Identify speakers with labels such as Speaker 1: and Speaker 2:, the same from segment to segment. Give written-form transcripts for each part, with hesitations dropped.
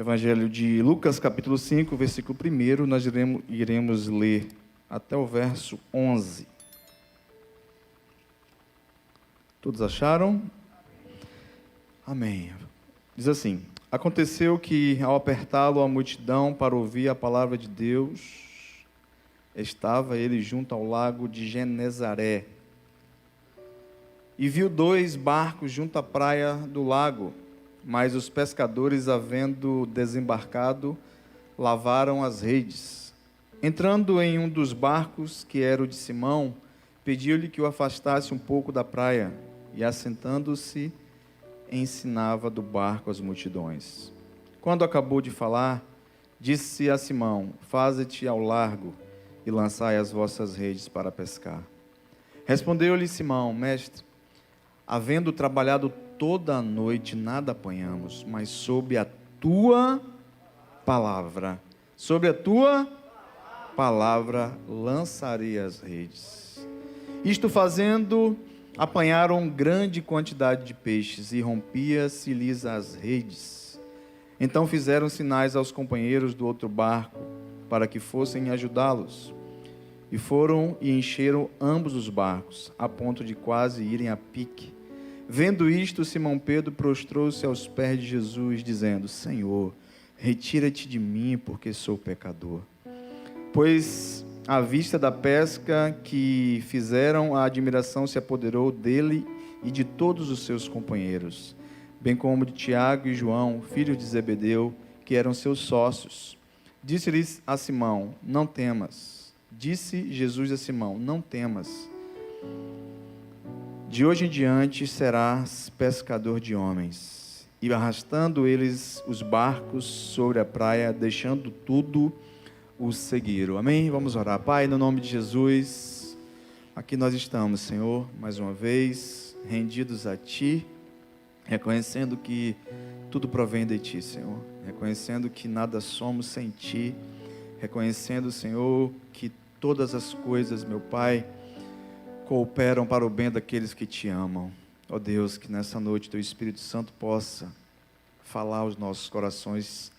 Speaker 1: Evangelho de Lucas, capítulo 5, versículo 1, nós iremos ler até o verso 11. Todos acharam? Amém. Diz assim: aconteceu que, ao apertá-lo a multidão para ouvir a palavra de Deus, estava ele junto ao lago de Genezaré, e viu 2 barcos junto à praia do lago, mas os pescadores, havendo desembarcado, lavaram as redes. Entrando em um dos barcos, que era o de Simão, pediu-lhe que o afastasse um pouco da praia, e assentando-se, ensinava do barco as multidões. Quando acabou de falar, disse a Simão: faze-te ao largo e lançai as vossas redes para pescar. Respondeu-lhe Simão: mestre, havendo trabalhado toda a noite, nada apanhamos, mas sob a tua palavra, lançarei as redes. Isto fazendo, apanharam grande quantidade de peixes, e rompia-se-lhes as redes. Então fizeram sinais aos companheiros do outro barco, para que fossem ajudá-los. E foram e encheram ambos os barcos, a ponto de quase irem a pique. Vendo isto, Simão Pedro prostrou-se aos pés de Jesus, dizendo: Senhor, retira-te de mim, porque sou pecador. Pois, à vista da pesca que fizeram, a admiração se apoderou dele e de todos os seus companheiros, bem como de Tiago e João, filhos de Zebedeu, que eram seus sócios. Disse-lhes a Simão: não temas. Disse Jesus a Simão: não temas. De hoje em diante serás pescador de homens. E arrastando eles os barcos sobre a praia, deixando tudo, os seguiram. Amém? Vamos orar. Pai, no nome de Jesus, aqui nós estamos, Senhor, mais uma vez, rendidos a Ti, reconhecendo que tudo provém de Ti, Senhor. Reconhecendo que nada somos sem Ti. Reconhecendo, Senhor, que todas as coisas, meu Pai, cooperam para o bem daqueles que Te amam. Ó Deus, que nessa noite Teu Espírito Santo possa falar aos nossos corações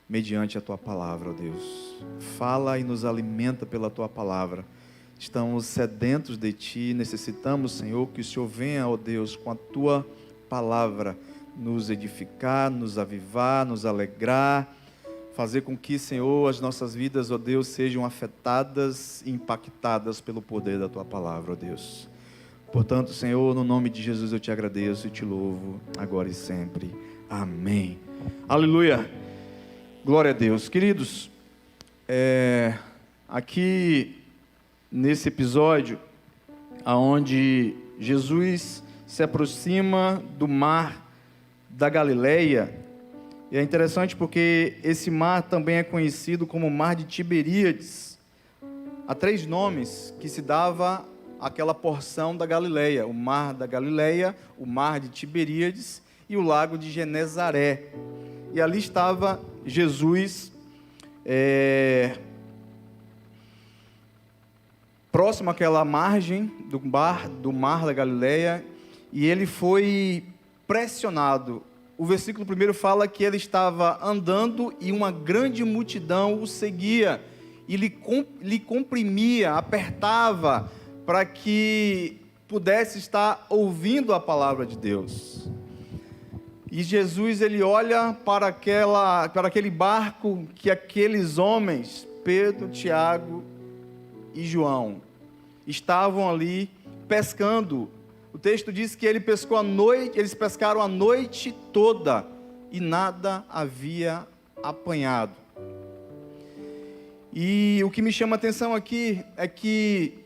Speaker 1: mediante a Tua palavra, ó Deus. Fala e nos alimenta pela Tua palavra. Estamos sedentos de Ti, necessitamos, Senhor, que o Senhor venha, ó Deus, com a Tua palavra, nos edificar, nos avivar, nos alegrar, fazer com que, Senhor, as nossas vidas, ó Deus, sejam afetadas e impactadas pelo poder da Tua palavra, ó Deus. Portanto, Senhor, no nome de Jesus eu Te agradeço e Te louvo, agora e sempre. Amém. Aleluia. Glória a Deus. Queridos, aqui nesse episódio, onde Jesus se aproxima do mar da Galileia, e é interessante porque esse mar também é conhecido como Mar de Tiberíades. Há 3 nomes que se dava àquela porção da Galileia: o Mar da Galileia, o Mar de Tiberíades e o Lago de Genezaré. E ali estava Jesus, próximo àquela margem do mar da Galileia, e ele foi pressionado. O versículo 1 fala que ele estava andando e uma grande multidão o seguia, e lhe comprimia, apertava, para que pudesse estar ouvindo a palavra de Deus. E Jesus, ele olha para aquele barco que aqueles homens, Pedro, Tiago e João, estavam ali pescando. O texto diz que eles pescaram a noite toda e nada havia apanhado. E o que me chama a atenção aqui é que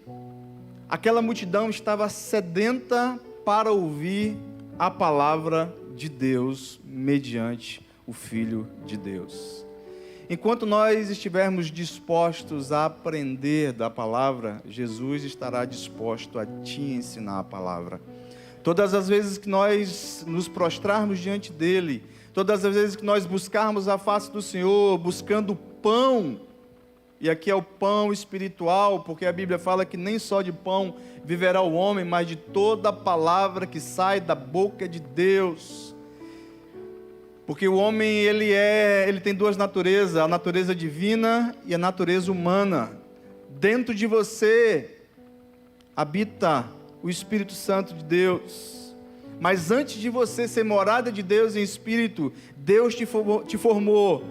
Speaker 1: aquela multidão estava sedenta para ouvir a palavra de Deus mediante o Filho de Deus. Enquanto nós estivermos dispostos a aprender da palavra, Jesus estará disposto a te ensinar a palavra. Todas as vezes que nós nos prostrarmos diante dEle, todas as vezes que nós buscarmos a face do Senhor, buscando pão, e aqui é o pão espiritual, porque a Bíblia fala que nem só de pão viverá o homem, mas de toda a palavra que sai da boca de Deus. Porque o homem, ele tem duas naturezas, a natureza divina e a natureza humana. Dentro de você habita o Espírito Santo de Deus. Mas antes de você ser morada de Deus em espírito, Deus te formou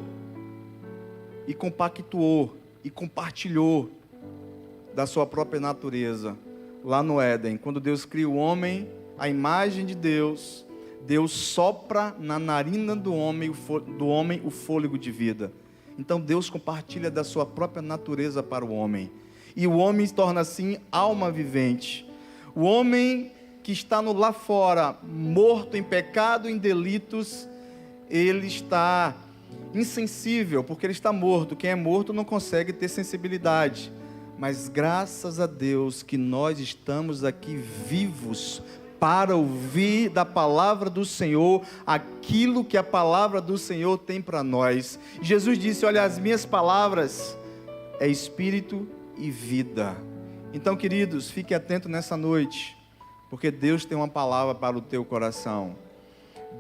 Speaker 1: e compactuou e compartilhou da sua própria natureza lá no Éden. Quando Deus cria o homem, a imagem de Deus, Deus sopra na narina do homem o fôlego de vida. Então Deus compartilha da sua própria natureza para o homem. E o homem se torna assim alma vivente. O homem que está no lá fora, morto em pecado, em delitos, ele está insensível, porque ele está morto. Quem é morto não consegue ter sensibilidade. Mas graças a Deus que nós estamos aqui vivos para ouvir da palavra do Senhor aquilo que a palavra do Senhor tem para nós. Jesus disse: olha, as minhas palavras é espírito e vida. Então, queridos, fique atento nessa noite, porque Deus tem uma palavra para o teu coração.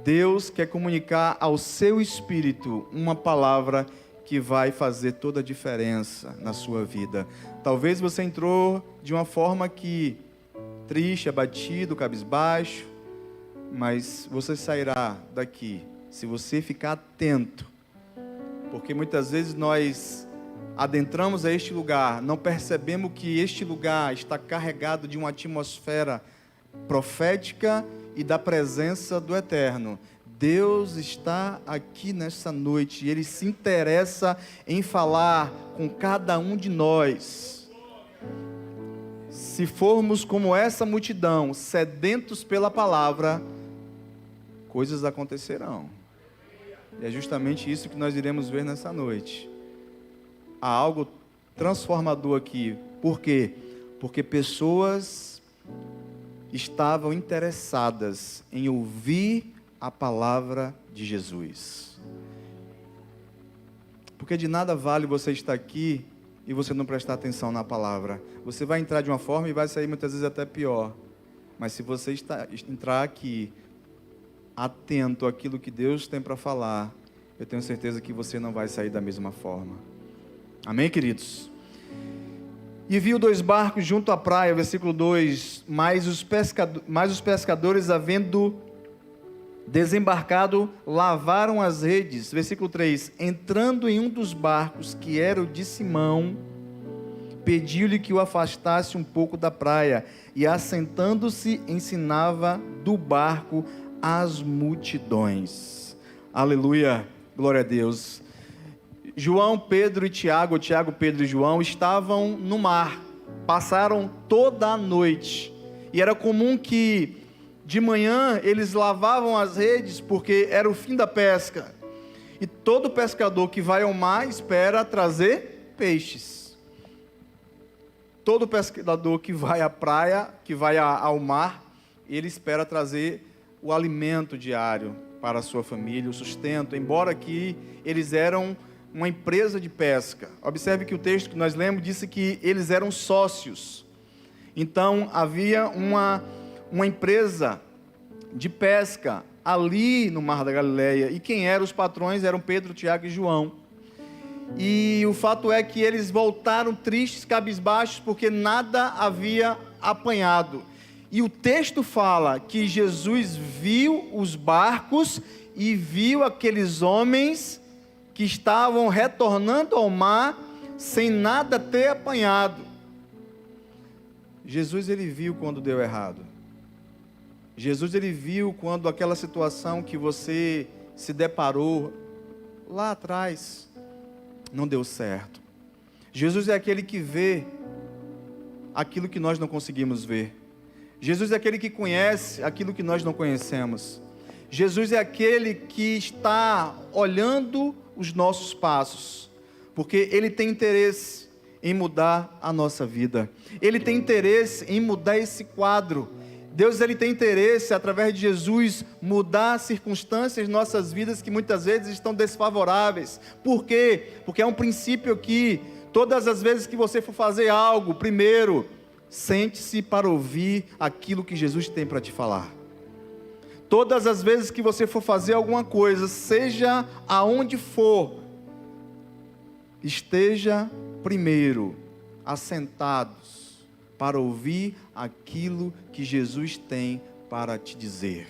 Speaker 1: Deus quer comunicar ao seu espírito uma palavra que vai fazer toda a diferença na sua vida. Talvez você entrou de uma forma que triste, abatido, cabisbaixo, mas você sairá daqui se você ficar atento, porque muitas vezes nós adentramos a este lugar, não percebemos que este lugar está carregado de uma atmosfera profética e da presença do Eterno. Deus está aqui nessa noite e Ele se interessa em falar com cada um de nós. Se formos como essa multidão, sedentos pela palavra, coisas acontecerão. E é justamente isso que nós iremos ver nessa noite. Há algo transformador aqui. Por quê? Porque pessoas estavam interessadas em ouvir a palavra de Jesus. Porque de nada vale você estar aqui e você não prestar atenção na palavra. Você vai entrar de uma forma e vai sair muitas vezes até pior. Mas se você entrar aqui atento àquilo que Deus tem para falar, eu tenho certeza que você não vai sair da mesma forma. Amém, queridos? E viu 2 barcos junto à praia, versículo 2, mas os pescadores, havendo desembarcado, lavaram as redes. Versículo 3, entrando em um dos barcos, que era o de Simão, pediu-lhe que o afastasse um pouco da praia, e assentando-se, ensinava do barco as multidões. Aleluia, glória a Deus. João, Pedro e Tiago, Pedro e João, estavam no mar, passaram toda a noite, e era comum que de manhã eles lavavam as redes, porque era o fim da pesca, e todo pescador que vai ao mar espera trazer peixes. Todo pescador que vai à praia, que vai ao mar, ele espera trazer o alimento diário para a sua família, o sustento, embora que eles eram uma empresa de pesca. Observe que o texto que nós lemos disse que eles eram sócios. Então havia uma empresa de pesca ali no Mar da Galileia, e quem eram os patrões eram Pedro, Tiago e João. E o fato é que eles voltaram tristes, cabisbaixos, porque nada havia apanhado. E o texto fala que Jesus viu os barcos e viu aqueles homens que estavam retornando ao mar sem nada ter apanhado. Jesus, ele viu quando deu errado. Jesus, ele viu quando aquela situação que você se deparou lá atrás não deu certo. Jesus é aquele que vê aquilo que nós não conseguimos ver. Jesus é aquele que conhece aquilo que nós não conhecemos. Jesus é aquele que está olhando os nossos passos, porque Ele tem interesse em mudar a nossa vida. Ele tem interesse em mudar esse quadro. Deus, Ele tem interesse, através de Jesus, mudar circunstâncias em nossas vidas que muitas vezes estão desfavoráveis. Por quê? Porque é um princípio que, todas as vezes que você for fazer algo, primeiro, sente-se para ouvir aquilo que Jesus tem para te falar. Todas as vezes que você for fazer alguma coisa, seja aonde for, esteja primeiro assentados para ouvir aquilo que Jesus tem para te dizer.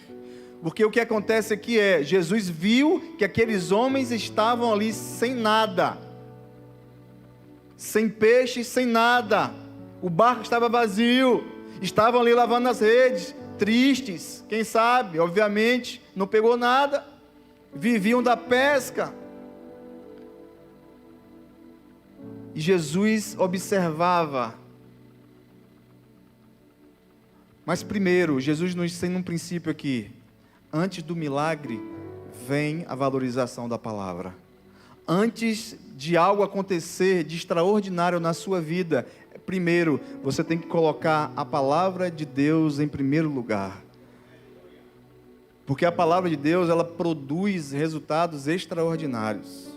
Speaker 1: Porque o que acontece aqui é, Jesus viu que aqueles homens estavam ali sem nada, sem peixe, sem nada, o barco estava vazio, estavam ali lavando as redes, tristes, quem sabe, obviamente, não pegou nada, viviam da pesca. E Jesus observava. Mas primeiro, Jesus nos ensina um princípio aqui. Antes do milagre, vem a valorização da palavra. Antes de algo acontecer de extraordinário na sua vida, primeiro, você tem que colocar a palavra de Deus em primeiro lugar. Porque a palavra de Deus, ela produz resultados extraordinários.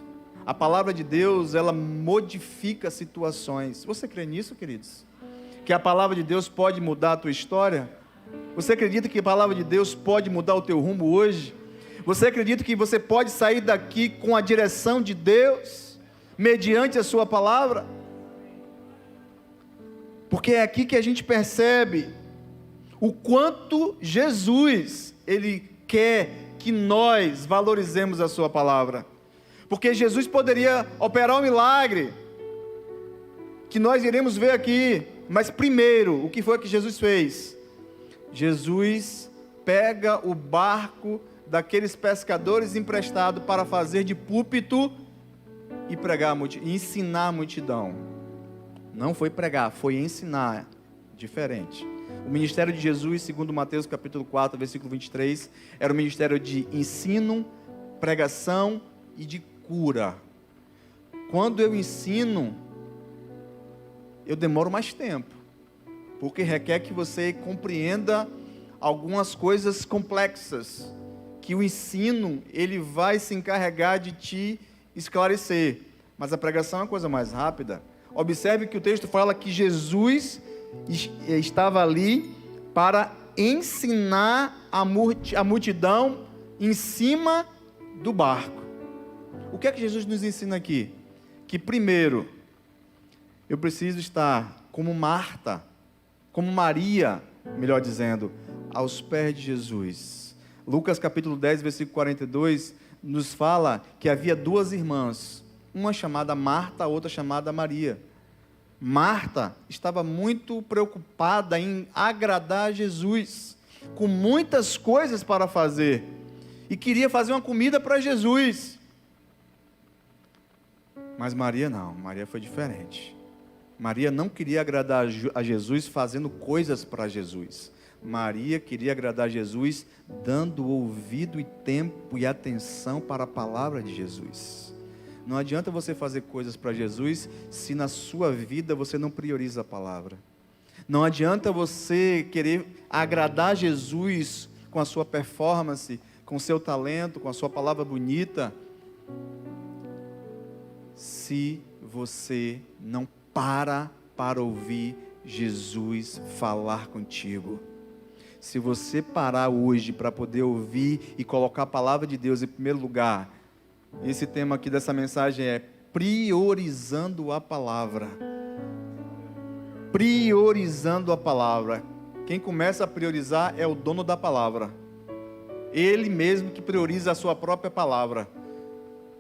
Speaker 1: A palavra de Deus, ela modifica situações. Você crê nisso, queridos? Que a palavra de Deus pode mudar a tua história? Você acredita que a palavra de Deus pode mudar o teu rumo hoje? Você acredita que você pode sair daqui com a direção de Deus, mediante a sua palavra? Porque é aqui que a gente percebe o quanto Jesus, Ele quer que nós valorizemos a sua palavra. Porque Jesus poderia operar um milagre, que nós iremos ver aqui, mas primeiro, o que foi que Jesus fez? Jesus pega o barco daqueles pescadores emprestado para fazer de púlpito e pregar, e ensinar a multidão. Não foi pregar, foi ensinar, diferente. O ministério de Jesus, segundo Mateus capítulo 4, versículo 23, era um ministério de ensino, pregação e de cura. Quando eu ensino, eu demoro mais tempo, porque requer que você compreenda algumas coisas complexas, que o ensino, ele vai se encarregar de te esclarecer, mas a pregação é uma coisa mais rápida. Observe que o texto fala que Jesus estava ali para ensinar a multidão em cima do barco. O que é que Jesus nos ensina aqui? Que primeiro, eu preciso estar como Marta, como Maria, melhor dizendo, aos pés de Jesus. Lucas capítulo 10, versículo 42, nos fala que havia duas irmãs, uma chamada Marta, a outra chamada Maria. Marta estava muito preocupada em agradar a Jesus, com muitas coisas para fazer, e queria fazer uma comida para Jesus. Mas Maria não, Maria foi diferente. Maria não queria agradar a Jesus fazendo coisas para Jesus. Maria queria agradar a Jesus dando ouvido e tempo e atenção para a palavra de Jesus. Não adianta você fazer coisas para Jesus se na sua vida você não prioriza a palavra. Não adianta você querer agradar Jesus com a sua performance, com o seu talento, com a sua palavra bonita, se você não para ouvir Jesus falar contigo. Se você parar hoje para poder ouvir e colocar a palavra de Deus em primeiro lugar, esse tema aqui dessa mensagem é priorizando a palavra. Priorizando a palavra. Quem começa a priorizar é o dono da palavra. Ele mesmo que prioriza a sua própria palavra.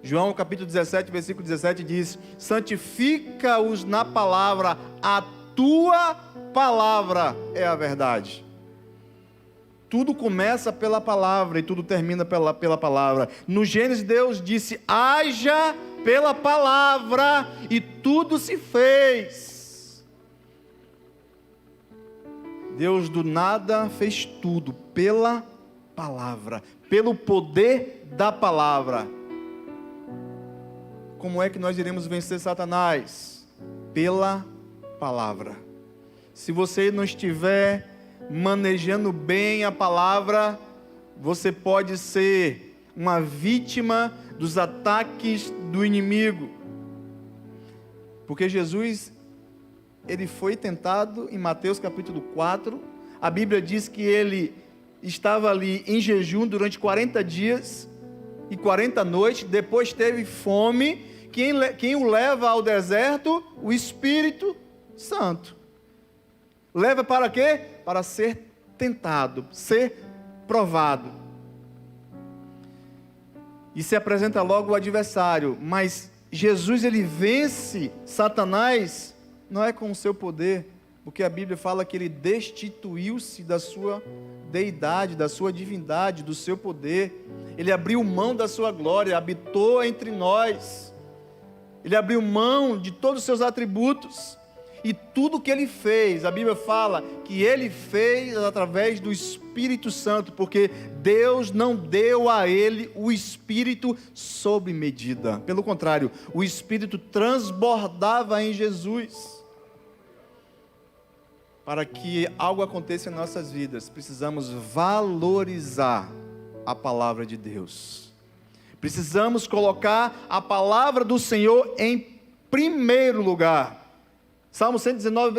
Speaker 1: João capítulo 17, versículo 17 diz: santifica-os na palavra, a tua palavra é a verdade. Tudo começa pela palavra e tudo termina pela palavra. No Gênesis, Deus disse: haja pela palavra, e tudo se fez. Deus do nada fez tudo pela palavra, pelo poder da palavra. Como é que nós iremos vencer Satanás? Pela palavra. Se você não estiver manejando bem a palavra, você pode ser uma vítima dos ataques do inimigo. Porque Jesus, ele foi tentado em Mateus capítulo 4, a Bíblia diz que ele estava ali em jejum durante 40 dias e 40 noites, depois teve fome. Quem o leva ao deserto? O Espírito Santo. Leva para quê? Para ser tentado, ser provado. E se apresenta logo o adversário. Mas Jesus, ele vence Satanás, não é com o seu poder, porque a Bíblia fala que ele destituiu-se da sua deidade, da sua divindade, do seu poder. Ele abriu mão da sua glória, habitou entre nós. Ele abriu mão de todos os seus atributos. E tudo que ele fez, a Bíblia fala que ele fez através do Espírito Santo, porque Deus não deu a ele o Espírito sob medida. Pelo contrário, o Espírito transbordava em Jesus. Para que algo aconteça em nossas vidas, precisamos valorizar a palavra de Deus. Precisamos colocar a palavra do Senhor em primeiro lugar. Salmo 119,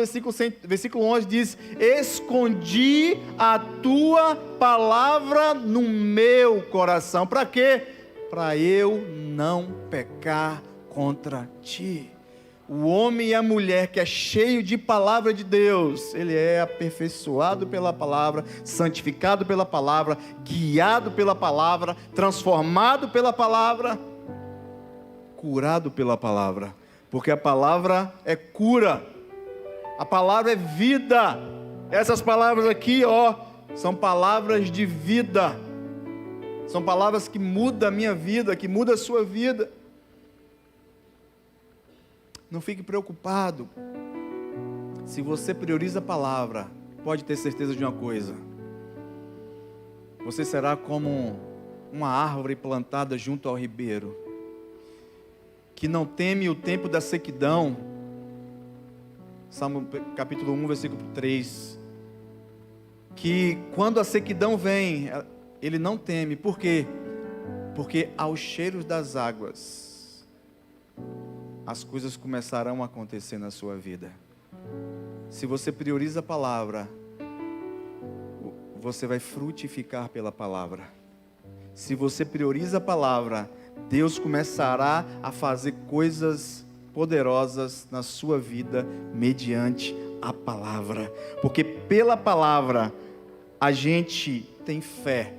Speaker 1: versículo 11 diz: escondi a tua palavra no meu coração. Para quê? Para eu não pecar contra ti. O homem e a mulher que é cheio de palavra de Deus, ele é aperfeiçoado pela palavra, santificado pela palavra, guiado pela palavra, transformado pela palavra, curado pela palavra. Porque a palavra é cura, a palavra é vida. Essas palavras aqui, são palavras de vida, são palavras que mudam a minha vida, que mudam a sua vida. Não fique preocupado, se você prioriza a palavra, pode ter certeza de uma coisa: você será como uma árvore plantada junto ao ribeiro, que não teme o tempo da sequidão. Salmo capítulo 1, versículo 3. Que quando a sequidão vem, ele não teme. Por quê? Porque aos cheiros das águas, as coisas começarão a acontecer na sua vida. Se você prioriza a palavra, você vai frutificar pela palavra. Se você prioriza a palavra, Deus começará a fazer coisas poderosas na sua vida mediante a palavra. Porque pela palavra a gente tem fé.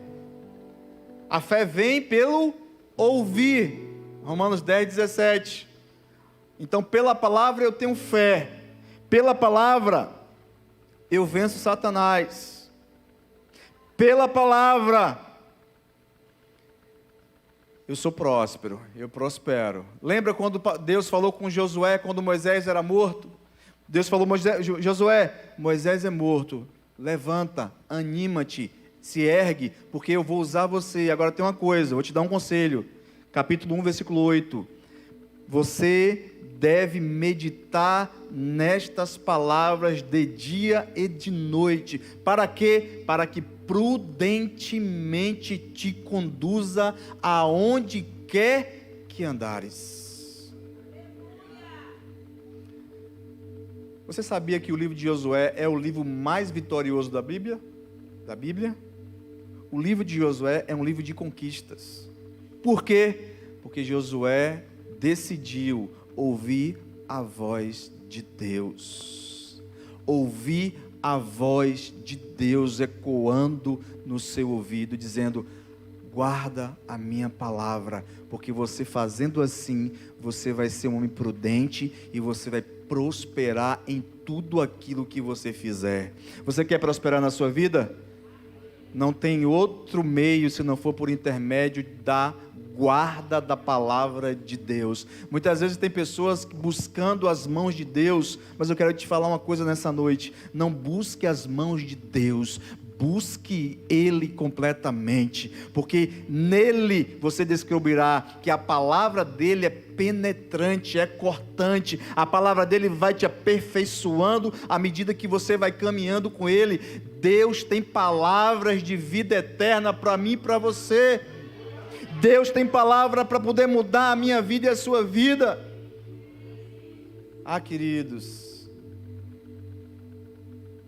Speaker 1: A fé vem pelo ouvir. Romanos 10, 17. Então pela palavra eu tenho fé. Pela palavra eu venço Satanás. Pela palavra eu sou próspero, eu prospero. Lembra quando Deus falou com Josué, quando Moisés era morto? Deus falou: Josué, Moisés é morto, levanta, anima-te, se ergue, porque eu vou usar você. Agora tem uma coisa, vou te dar um conselho. Capítulo 1, versículo 8. Você deve meditar nestas palavras de dia e de noite. Para quê? Para que prudentemente te conduza aonde quer que andares. Você sabia que o livro de Josué é o livro mais vitorioso da Bíblia? O livro de Josué é um livro de conquistas. Por quê? Porque Josué decidiu ouvir a voz de Deus. Ouvir a voz de Deus ecoando no seu ouvido, dizendo: guarda a minha palavra, porque você fazendo assim, você vai ser um homem prudente e você vai prosperar em tudo aquilo que você fizer. Você quer prosperar na sua vida? Não tem outro meio se não for por intermédio da guarda da palavra de Deus. Muitas vezes tem pessoas buscando as mãos de Deus, mas eu quero te falar uma coisa nessa noite: não busque as mãos de Deus, busque Ele completamente, porque nele você descobrirá que a palavra dele é penetrante, é cortante. A palavra dele vai te aperfeiçoando à medida que você vai caminhando com ele. Deus tem palavras de vida eterna para mim e para você. Deus tem palavra para poder mudar a minha vida e a sua vida. Queridos,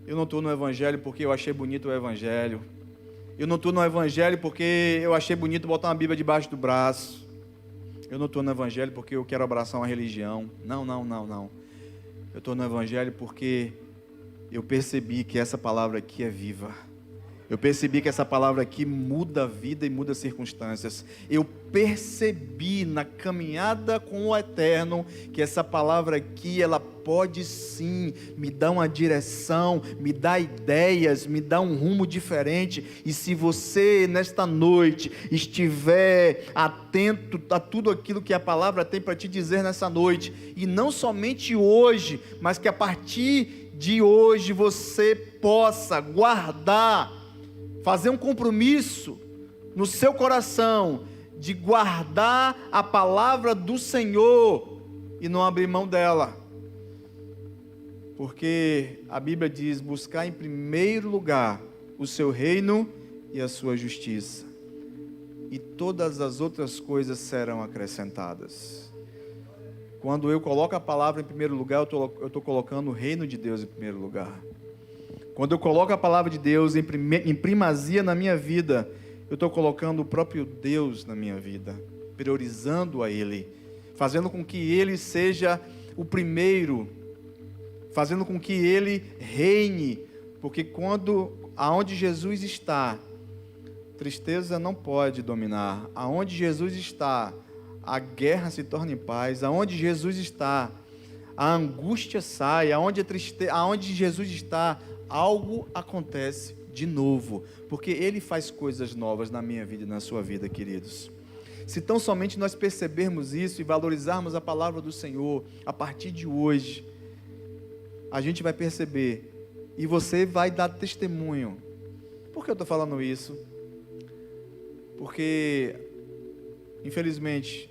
Speaker 1: eu não estou no Evangelho porque eu achei bonito o Evangelho. Eu não estou no Evangelho porque eu achei bonito botar uma Bíblia debaixo do braço. Eu não estou no Evangelho porque eu quero abraçar uma religião. Não. Eu estou no Evangelho porque eu percebi que essa palavra aqui é viva. Eu percebi que essa palavra aqui muda a vida e muda as circunstâncias. Eu percebi na caminhada com o Eterno que essa palavra aqui, ela pode sim me dar uma direção, me dar ideias, me dar um rumo diferente. E se você nesta noite estiver atento a tudo aquilo que a palavra tem para te dizer nessa noite, e não somente hoje, mas que a partir de hoje você possa guardar, fazer um compromisso no seu coração de guardar a palavra do Senhor e não abrir mão dela. Porque a Bíblia diz: buscar em primeiro lugar o seu reino e a sua justiça, e todas as outras coisas serão acrescentadas. Quando eu coloco a palavra em primeiro lugar, eu estou colocando o reino de Deus em primeiro lugar. Quando eu coloco a palavra de Deus em primazia na minha vida, eu estou colocando o próprio Deus na minha vida, priorizando a Ele, fazendo com que Ele seja o primeiro, fazendo com que Ele reine, porque aonde Jesus está, tristeza não pode dominar. Aonde Jesus está, a guerra se torna em paz. Aonde Jesus está, a angústia sai. Aonde Jesus está, algo acontece de novo, porque Ele faz coisas novas na minha vida e na sua vida, queridos. Se tão somente nós percebermos isso e valorizarmos a palavra do Senhor, a partir de hoje, a gente vai perceber, e você vai dar testemunho. Por que eu estou falando isso? Porque, infelizmente,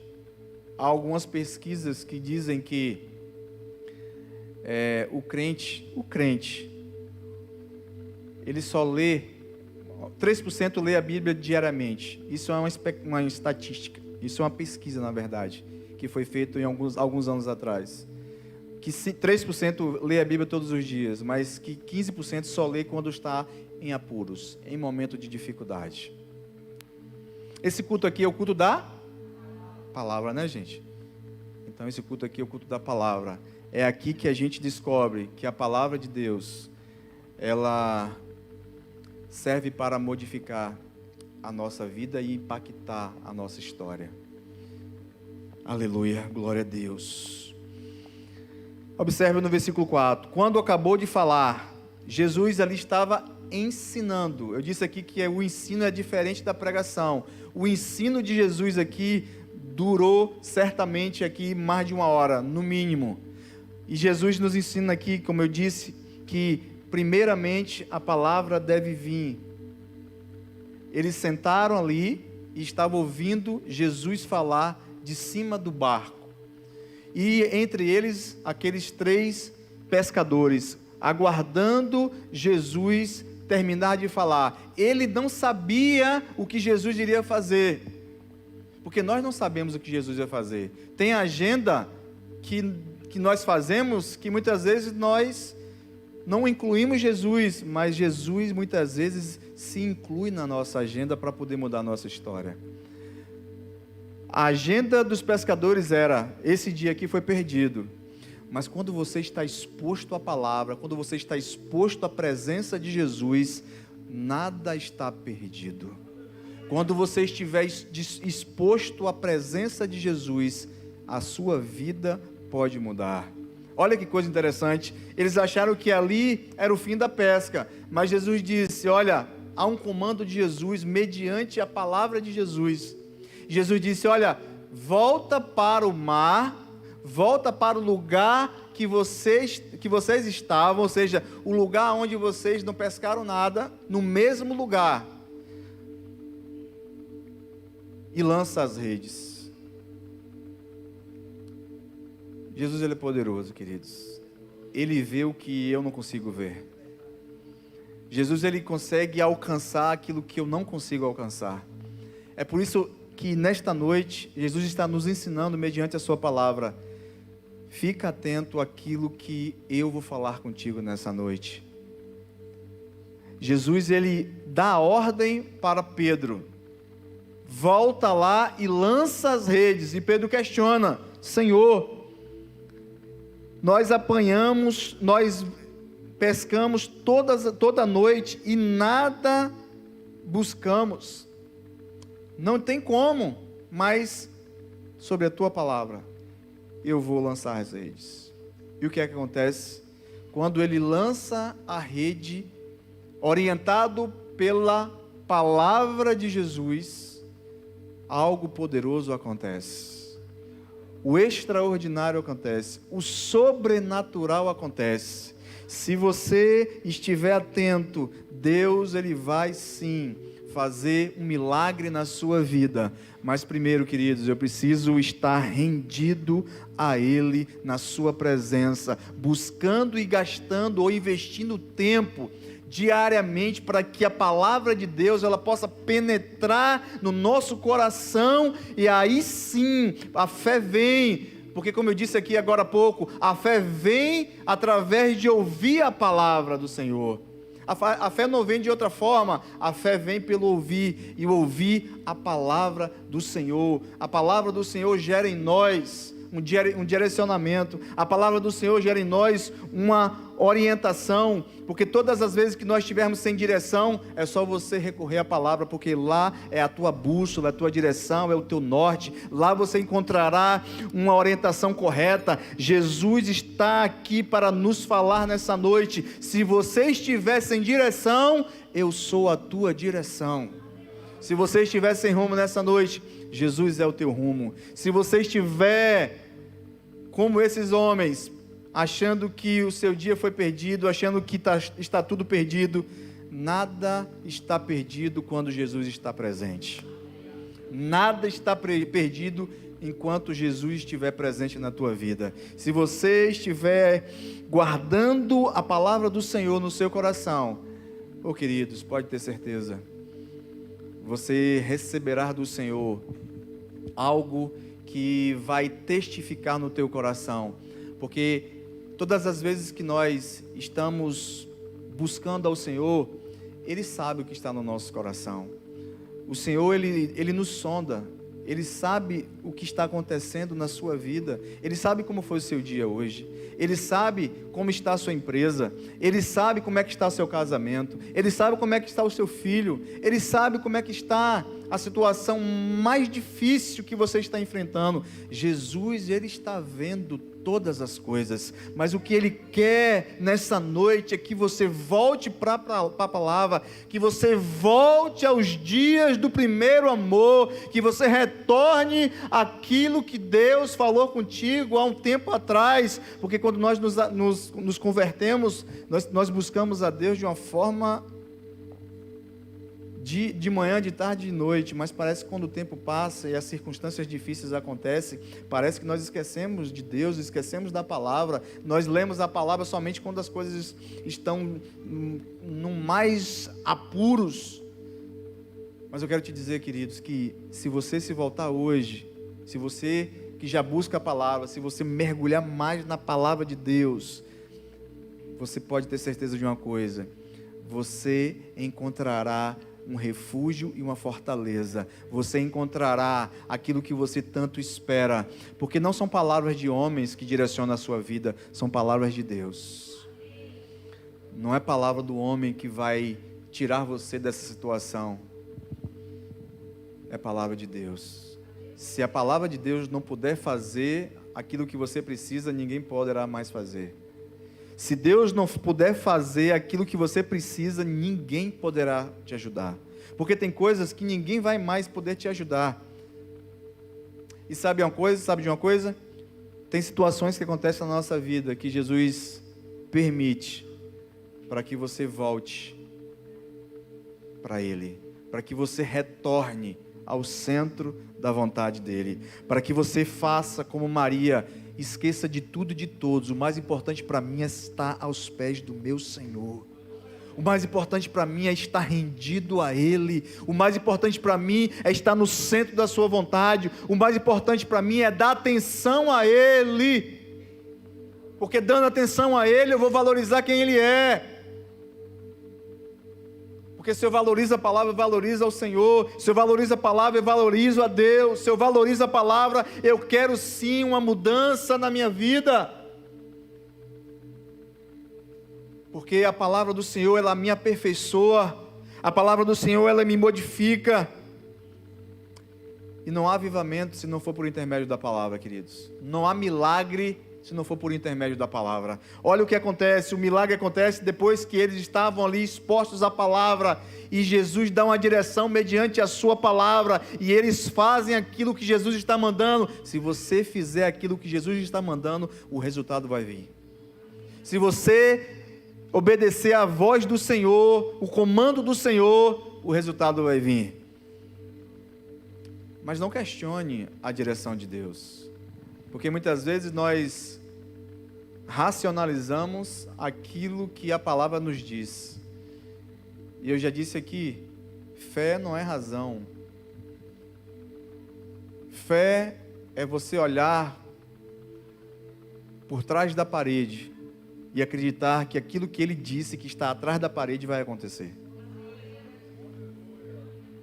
Speaker 1: há algumas pesquisas que dizem que o crente, ele só lê, 3% lê a Bíblia diariamente. Isso é uma estatística, isso é uma pesquisa, na verdade, que foi feita em alguns anos atrás. Que 3% lê a Bíblia todos os dias, mas que 15% só lê quando está em apuros, em momento de dificuldade. Esse culto aqui é o culto da palavra, né, gente? Então esse culto aqui é o culto da palavra. É aqui que a gente descobre que a palavra de Deus, ela serve para modificar a nossa vida e impactar a nossa história. Aleluia, glória a Deus. Observe no versículo 4. Quando acabou de falar, Jesus ali estava ensinando. Eu disse aqui que o ensino é diferente da pregação. O ensino de Jesus aqui durou certamente aqui mais de 1 hora, no mínimo. E Jesus nos ensina aqui, como eu disse, que primeiramente a palavra deve vir. Eles sentaram ali e estavam ouvindo Jesus falar de cima do barco. E entre eles, aqueles 3 pescadores, aguardando Jesus terminar de falar. Ele não sabia o que Jesus iria fazer, porque nós não sabemos o que Jesus ia fazer. Tem agenda que nós fazemos, que muitas vezes nós não incluímos Jesus, mas Jesus muitas vezes se inclui na nossa agenda para poder mudar a nossa história. A agenda dos pescadores era: esse dia aqui foi perdido. Mas quando você está exposto à palavra, quando você está exposto à presença de Jesus, nada está perdido. Quando você estiver exposto à presença de Jesus, a sua vida pode mudar. Olha que coisa interessante. Eles acharam que ali era o fim da pesca, mas Jesus disse: olha, há um comando de Jesus mediante a palavra de Jesus. Jesus disse: olha, volta para o mar, volta para o lugar que vocês estavam, ou seja, o lugar onde vocês não pescaram nada, no mesmo lugar, e lança as redes. Jesus, ele é poderoso, queridos. Ele vê o que eu não consigo ver. Jesus, ele consegue alcançar aquilo que eu não consigo alcançar. É por isso que nesta noite, Jesus está nos ensinando mediante a sua palavra. Fica atento àquilo que eu vou falar contigo nessa noite. Jesus, ele dá a ordem para Pedro, volta lá e lança as redes, e Pedro questiona: Senhor, nós pescamos toda noite e nada buscamos, não tem como, mas sobre a tua palavra eu vou lançar as redes. E o que é que acontece? Quando ele lança a rede, orientado pela palavra de Jesus, algo poderoso acontece. O extraordinário acontece, o sobrenatural acontece. Se você estiver atento, Deus, ele vai sim fazer um milagre na sua vida. Mas primeiro, queridos, eu preciso estar rendido a Ele, na sua presença, buscando e gastando ou investindo tempo diariamente para que a palavra de Deus ela possa penetrar no nosso coração, e aí sim a fé vem. Porque, como eu disse aqui agora há pouco, a fé vem através de ouvir a palavra do Senhor. A fé não vem de outra forma, a fé vem pelo ouvir, e ouvir a palavra do Senhor. A palavra do Senhor gera em nós um direcionamento, a palavra do Senhor gera em nós uma orientação, porque todas as vezes que nós estivermos sem direção, é só você recorrer à palavra, porque lá é a tua bússola, a tua direção, é o teu norte, lá você encontrará uma orientação correta. Jesus está aqui para nos falar nessa noite: se você estiver sem direção, eu sou a tua direção. Se você estiver sem rumo nessa noite, Jesus é o teu rumo. Se você estiver como esses homens, achando que o seu dia foi perdido, achando que está tudo perdido, nada está perdido quando Jesus está presente. Nada está perdido enquanto Jesus estiver presente na tua vida. Se você estiver guardando a palavra do Senhor no seu coração, queridos, pode ter certeza, você receberá do Senhor algo que vai testificar no teu coração, porque todas as vezes que nós estamos buscando ao Senhor, Ele sabe o que está no nosso coração. O Senhor, Ele nos sonda, Ele sabe o que está acontecendo na sua vida, Ele sabe como foi o seu dia hoje, Ele sabe como está a sua empresa, Ele sabe como é que está o seu casamento, Ele sabe como é que está o seu filho, Ele sabe como é que está a situação mais difícil que você está enfrentando. Jesus, Ele está vendo todas as coisas, mas o que Ele quer nessa noite é que você volte para a palavra, que você volte aos dias do primeiro amor, que você retorne aquilo que Deus falou contigo há um tempo atrás, porque quando nós nos convertemos, nós buscamos a Deus de uma forma de manhã, de tarde e de noite, mas parece que quando o tempo passa e as circunstâncias difíceis acontecem, parece que nós esquecemos de Deus, esquecemos da palavra. Nós lemos a palavra somente quando as coisas estão no mais apuros. Mas eu quero te dizer, queridos, que se você se voltar hoje, se você que já busca a palavra, se você mergulhar mais na palavra de Deus, você pode ter certeza de uma coisa: você encontrará um refúgio e uma fortaleza. Você encontrará aquilo que você tanto espera, porque não são palavras de homens que direcionam a sua vida, são palavras de Deus. Não é palavra do homem que vai tirar você dessa situação, é palavra de Deus. Se a palavra de Deus não puder fazer aquilo que você precisa, ninguém poderá mais fazer. Se Deus não puder fazer aquilo que você precisa, ninguém poderá te ajudar. Porque tem coisas que ninguém vai mais poder te ajudar. E sabe de uma coisa? Tem situações que acontecem na nossa vida que Jesus permite para que você volte para Ele, para que você retorne ao centro da vontade dEle, para que você faça como Maria, esqueça de tudo e de todos. O mais importante para mim é estar aos pés do meu Senhor. O mais importante para mim é estar rendido a Ele. O mais importante para mim é estar no centro da sua vontade. O mais importante para mim é dar atenção a Ele. Porque dando atenção a Ele, eu vou valorizar quem Ele é. Porque se eu valorizo a palavra, eu valorizo ao Senhor. Se eu valorizo a palavra, eu valorizo a Deus. Se eu valorizo a palavra, eu quero sim uma mudança na minha vida. Porque a palavra do Senhor, ela me aperfeiçoa. A palavra do Senhor, ela me modifica. E não há avivamento se não for por intermédio da palavra, queridos. Não há milagre se não for por intermédio da palavra. Olha o que acontece, o milagre acontece depois que eles estavam ali expostos à palavra, e Jesus dá uma direção mediante a sua palavra, e eles fazem aquilo que Jesus está mandando. Se você fizer aquilo que Jesus está mandando, o resultado vai vir. Se você obedecer à voz do Senhor, o comando do Senhor, o resultado vai vir. Mas não questione a direção de Deus, porque muitas vezes nós racionalizamos aquilo que a palavra nos diz. E eu já disse aqui, fé não é razão. Fé é você olhar por trás da parede e acreditar que aquilo que ele disse que está atrás da parede vai acontecer.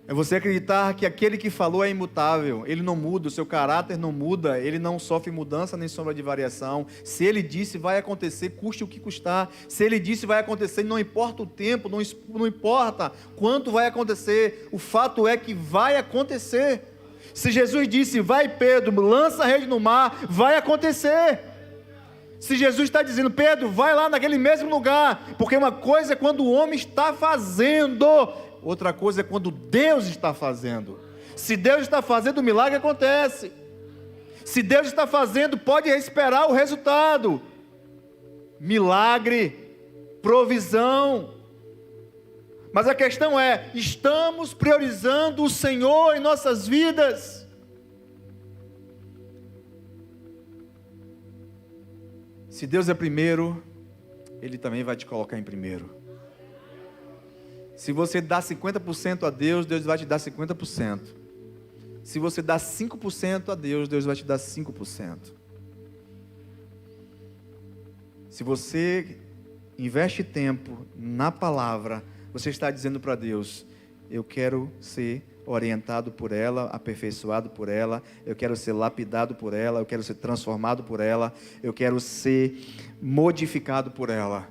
Speaker 1: É você acreditar que aquele que falou é imutável, ele não muda, o seu caráter não muda, ele não sofre mudança nem sombra de variação. Se ele disse, vai acontecer, custe o que custar. Se ele disse, vai acontecer, não importa o tempo, não importa quanto vai acontecer, o fato é que vai acontecer. Se Jesus disse, vai Pedro, lança a rede no mar, vai acontecer. Se Jesus está dizendo, Pedro, vai lá naquele mesmo lugar, porque uma coisa é quando o homem está fazendo, outra coisa é quando Deus está fazendo. Se Deus está fazendo, o milagre acontece. Se Deus está fazendo, pode esperar o resultado. Milagre, provisão. Mas a questão é, estamos priorizando o Senhor em nossas vidas? Se Deus é primeiro, Ele também vai te colocar em primeiro. Se você dá 50% a Deus, Deus vai te dar 50%. Se você dá 5% a Deus, Deus vai te dar 5%. Se você investe tempo na palavra, você está dizendo para Deus, eu quero ser orientado por ela, aperfeiçoado por ela, eu quero ser lapidado por ela, eu quero ser transformado por ela, eu quero ser modificado por ela.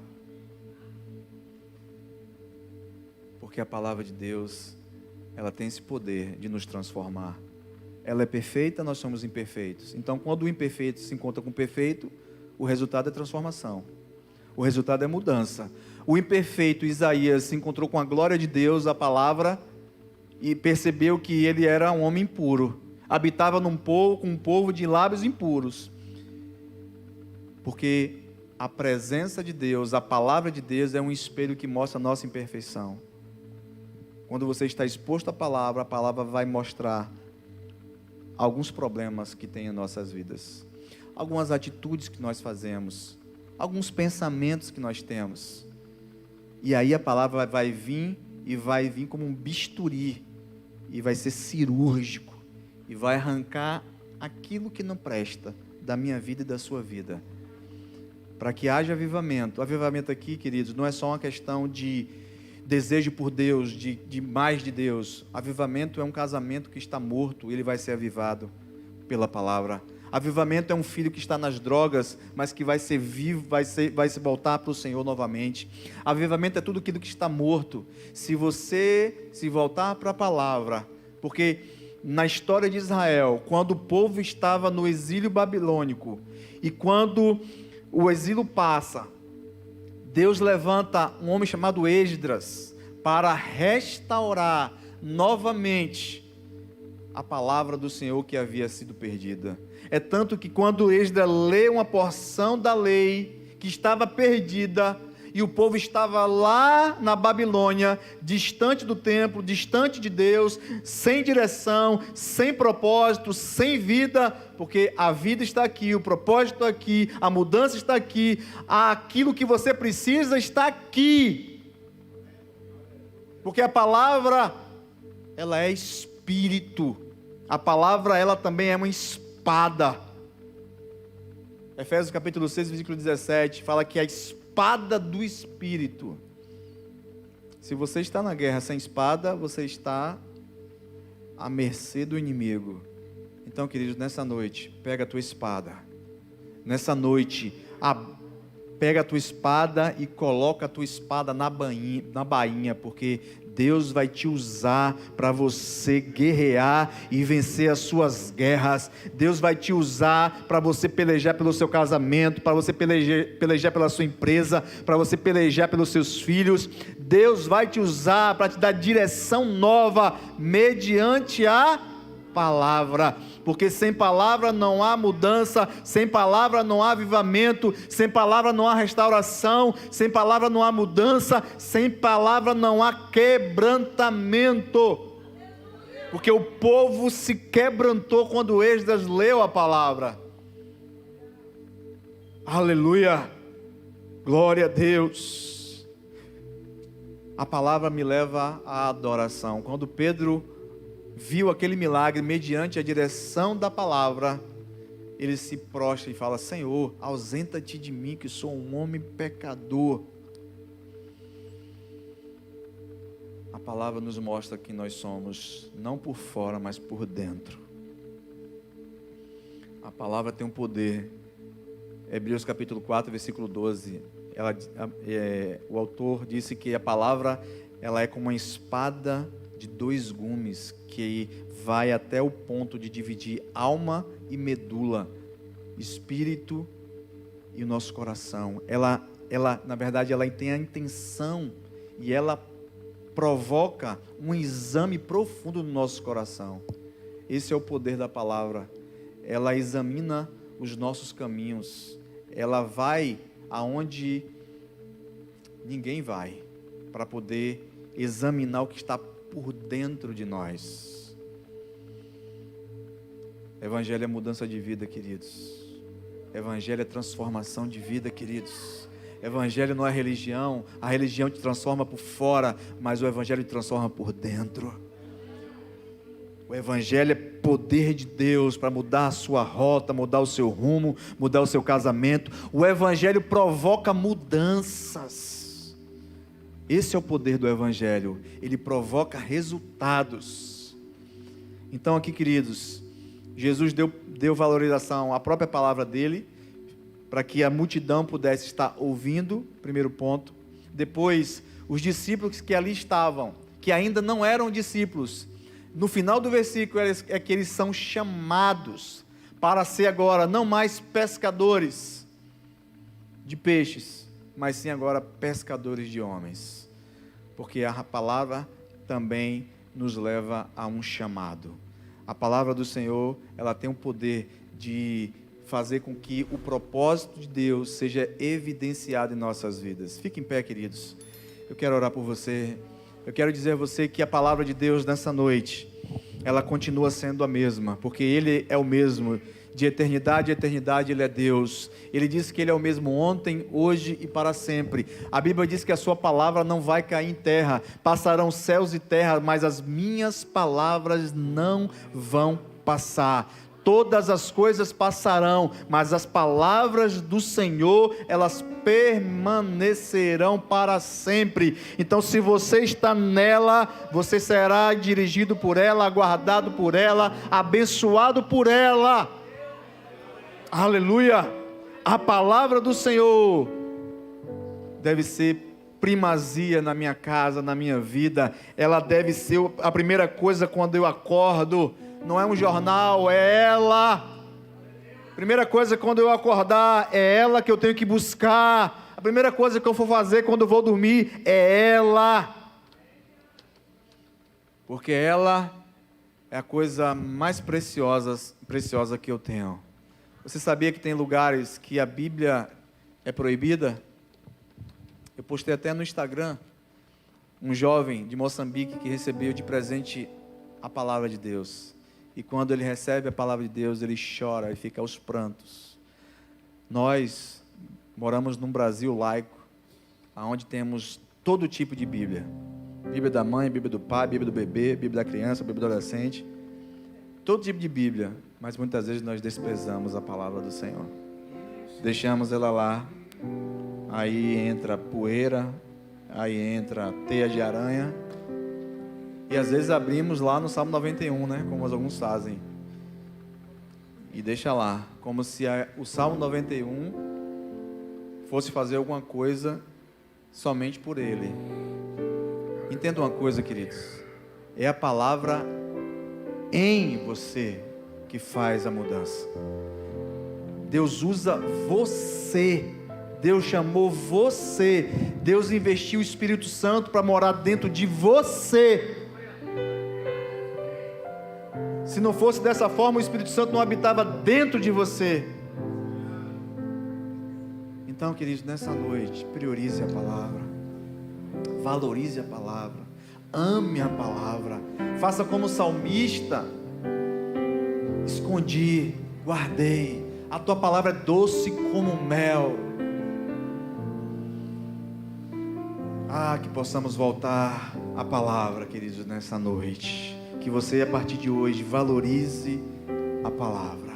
Speaker 1: Porque a palavra de Deus, ela tem esse poder de nos transformar. Ela é perfeita, nós somos imperfeitos. Então, quando o imperfeito se encontra com o perfeito, o resultado é transformação. O resultado é mudança. O imperfeito Isaías se encontrou com a glória de Deus, a palavra, e percebeu que ele era um homem impuro. Habitava com um povo de lábios impuros. Porque a presença de Deus, a palavra de Deus é um espelho que mostra a nossa imperfeição. Quando você está exposto à palavra, a palavra vai mostrar alguns problemas que tem em nossas vidas, algumas atitudes que nós fazemos, alguns pensamentos que nós temos. E aí a palavra vai vir como um bisturi, e vai ser cirúrgico, e vai arrancar aquilo que não presta da minha vida e da sua vida, para que haja avivamento. O avivamento aqui, queridos, não é só uma questão de desejo por Deus, de mais de Deus. Avivamento é um casamento que está morto, ele vai ser avivado pela palavra. Avivamento é um filho que está nas drogas, mas que vai ser vivo, vai se voltar para o Senhor novamente. Avivamento é tudo aquilo que está morto. Se você se voltar para a palavra, porque na história de Israel, quando o povo estava no exílio babilônico, e quando o exílio passa, Deus levanta um homem chamado Esdras para restaurar novamente a palavra do Senhor que havia sido perdida. É tanto que quando Esdras lê uma porção da lei que estava perdida, e o povo estava lá na Babilônia, distante do templo, distante de Deus, sem direção, sem propósito, sem vida, porque a vida está aqui, o propósito está aqui, a mudança está aqui, aquilo que você precisa está aqui. Porque a palavra, ela é espírito, a palavra, ela também é uma espada. Efésios capítulo 6, versículo 17, fala que a espada do Espírito Se você está na guerra sem espada, você está à mercê do inimigo. Então, queridos, nessa noite, pega a tua espada. Nessa noite, pega a tua espada e coloca a tua espada na bainha, porque Deus vai te usar para você guerrear e vencer as suas guerras. Deus vai te usar para você pelejar pelo seu casamento, para você pelejar pela sua empresa, para você pelejar pelos seus filhos. Deus vai te usar para te dar direção nova mediante a palavra, porque sem palavra não há mudança, sem palavra não há avivamento, sem palavra não há restauração, sem palavra não há mudança, sem palavra não há quebrantamento, porque o povo se quebrantou quando Esdras leu a palavra. Aleluia, glória a Deus. A palavra me leva à adoração. Quando Pedro viu aquele milagre mediante a direção da palavra, ele se prostra e fala: Senhor, ausenta-te de mim, que sou um homem pecador. A palavra nos mostra que nós somos não por fora, mas por dentro. A palavra tem um poder. Hebreus capítulo 4, versículo 12, o autor disse que a palavra, ela é como uma espada de 2 gumes, que vai até o ponto de dividir alma e medula, espírito e o nosso coração. Ela, na verdade, ela tem a intenção e ela provoca um exame profundo no nosso coração. Esse é o poder da palavra. Ela examina os nossos caminhos. Ela vai aonde ninguém vai, para poder examinar o que está por dentro de nós. Evangelho é mudança de vida, queridos. Evangelho é transformação de vida, queridos. Evangelho não é religião. A religião te transforma por fora, mas o Evangelho te transforma por dentro. O Evangelho é poder de Deus para mudar a sua rota, mudar o seu rumo, mudar o seu casamento. O Evangelho provoca mudanças. Esse é o poder do Evangelho. Ele provoca resultados. Então aqui, queridos, Jesus deu valorização à própria palavra dele, para que a multidão pudesse estar ouvindo, primeiro ponto. Depois, os discípulos que ali estavam, que ainda não eram discípulos, no final do versículo é que eles são chamados para ser agora não mais pescadores de peixes, mas sim agora pescadores de homens, porque a palavra também nos leva a um chamado. A palavra do Senhor, ela tem o poder de fazer com que o propósito de Deus seja evidenciado em nossas vidas. Fique em pé, queridos. Eu quero orar por você. Eu quero dizer a você que a palavra de Deus nessa noite, ela continua sendo a mesma, porque Ele é o mesmo, de eternidade a eternidade Ele é Deus. Ele diz que Ele é o mesmo ontem, hoje e para sempre. A Bíblia diz que a sua palavra não vai cair em terra, passarão céus e terra, mas as minhas palavras não vão passar. Todas as coisas passarão, mas as palavras do Senhor, elas permanecerão para sempre. Então, se você está nela, você será dirigido por ela, guardado por ela, abençoado por ela. Aleluia! A palavra do Senhor deve ser primazia na minha casa, na minha vida. Ela deve ser a primeira coisa quando eu acordo. Não é um jornal, é ela. Primeira coisa quando eu acordar, é ela que eu tenho que buscar. A primeira coisa que eu for fazer quando eu vou dormir, é ela. Porque ela é a coisa mais preciosa que eu tenho. Você sabia que tem lugares que a Bíblia é proibida? Eu postei até no Instagram um jovem de Moçambique que recebeu de presente a palavra de Deus. E quando ele recebe a palavra de Deus, ele chora e fica aos prantos. Nós moramos num Brasil laico, onde temos todo tipo de Bíblia. Bíblia da mãe, Bíblia do pai, Bíblia do bebê, Bíblia da criança, Bíblia do adolescente. Todo tipo de Bíblia, mas muitas vezes nós desprezamos a palavra do Senhor. Deixamos ela lá, aí entra poeira, aí entra a teia de aranha. E às vezes abrimos lá no Salmo 91, né? Como alguns fazem. E deixa lá, como se o Salmo 91 fosse fazer alguma coisa somente por ele. Entenda uma coisa, queridos. É a palavra em você que faz a mudança. Deus usa você. Deus chamou você. Deus investiu o Espírito Santo para morar dentro de você. Se não fosse dessa forma, o Espírito Santo não habitava dentro de você. Então, queridos, nessa noite, priorize a palavra. Valorize a palavra. Ame a palavra. Faça como o salmista. Escondi, guardei. A tua palavra é doce como mel. Que possamos voltar à palavra, queridos, nessa noite. Que você, a partir de hoje, valorize a palavra.